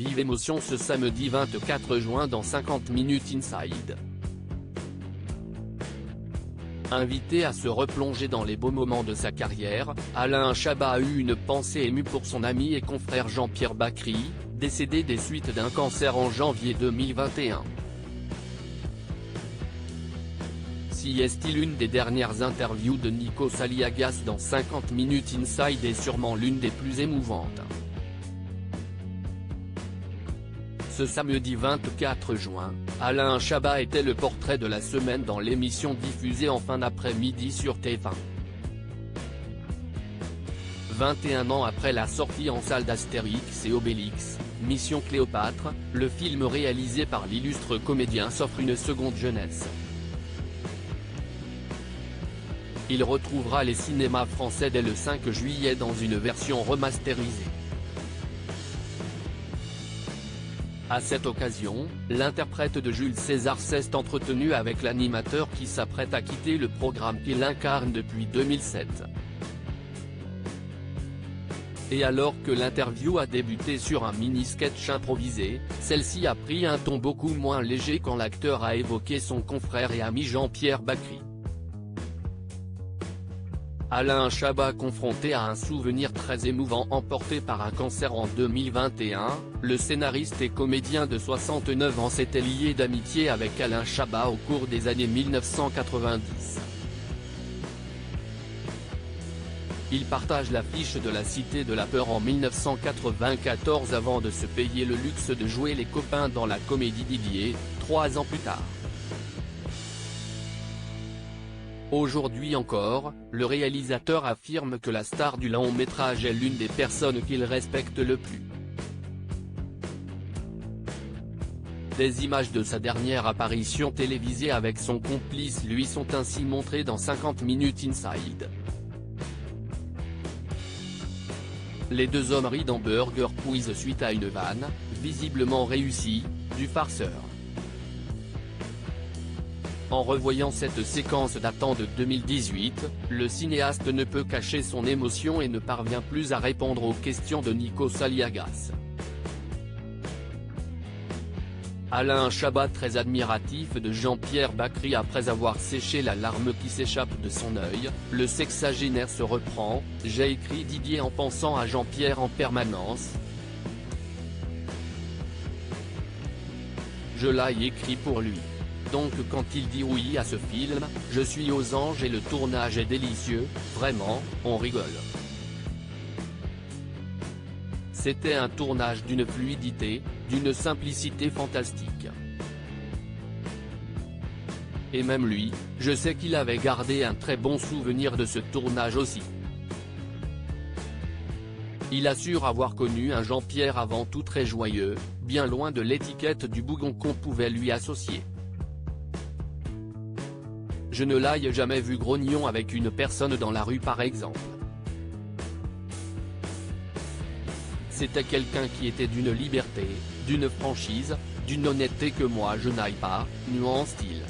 vive émotion ce samedi 24 juin dans 50 minutes Inside. Invité à se replonger dans les beaux moments de sa carrière, Alain Chabat a eu une pensée émue pour son ami et confrère Jean-Pierre Bacry, décédé des suites d'un cancer en janvier 2021. Si est-il l'une des dernières interviews de Nico Saliagas dans 50 minutes Inside est sûrement l'une des plus émouvantes. Ce samedi 24 juin, Alain Chabat était le portrait de la semaine dans l'émission diffusée en fin d'après-midi sur TF1. 21 ans après la sortie en salle d'Astérix et Obélix, Mission Cléopâtre, le film réalisé par l'illustre comédien s'offre une seconde jeunesse. Il retrouvera les cinémas français dès le 5 juillet dans une version remasterisée. À cette occasion, l'interprète de Jules César s'est entretenu avec l'animateur qui s'apprête à quitter le programme qu'il incarne depuis 2007. Et alors que l'interview a débuté sur un mini-sketch improvisé, celle-ci a pris un ton beaucoup moins léger quand l'acteur a évoqué son confrère et ami Jean-Pierre Bacry. Alain Chabat confronté à un souvenir très émouvant emporté par un cancer en 2021, le scénariste et comédien de 69 ans s'était lié d'amitié avec Alain Chabat au cours des années 1990. Il partage l'affiche de la Cité de la Peur en 1994 avant de se payer le luxe de jouer les copains dans la comédie Didier, 3 ans plus tard. Aujourd'hui encore, le réalisateur affirme que la star du long-métrage est l'une des personnes qu'il respecte le plus. Des images de sa dernière apparition télévisée avec son complice lui sont ainsi montrées dans 50 minutes Inside. Les deux hommes rient dans Burger Quiz suite à une vanne, visiblement réussie, du farceur. En revoyant cette séquence datant de 2018, le cinéaste ne peut cacher son émotion et ne parvient plus à répondre aux questions de Nico Saliagas. Alain Chabat très admiratif de Jean-Pierre Bacry après avoir séché la larme qui s'échappe de son œil, le sexagénaire se reprend, « J'ai écrit Didier en pensant à Jean-Pierre en permanence. Je l'ai écrit pour lui. Donc quand il dit oui à ce film, je suis aux anges et le tournage est délicieux, vraiment, on rigole. C'était un tournage d'une fluidité, d'une simplicité fantastique. Et même lui, je sais qu'il avait gardé un très bon souvenir de ce tournage aussi. Il assure avoir connu un Jean-Pierre avant tout très joyeux, bien loin de l'étiquette du bougon qu'on pouvait lui associer. Je ne l'ai jamais vu grognon avec une personne dans la rue par exemple. C'était quelqu'un qui était d'une liberté, d'une franchise, d'une honnêteté que moi je n'ai pas, nuance-t-il.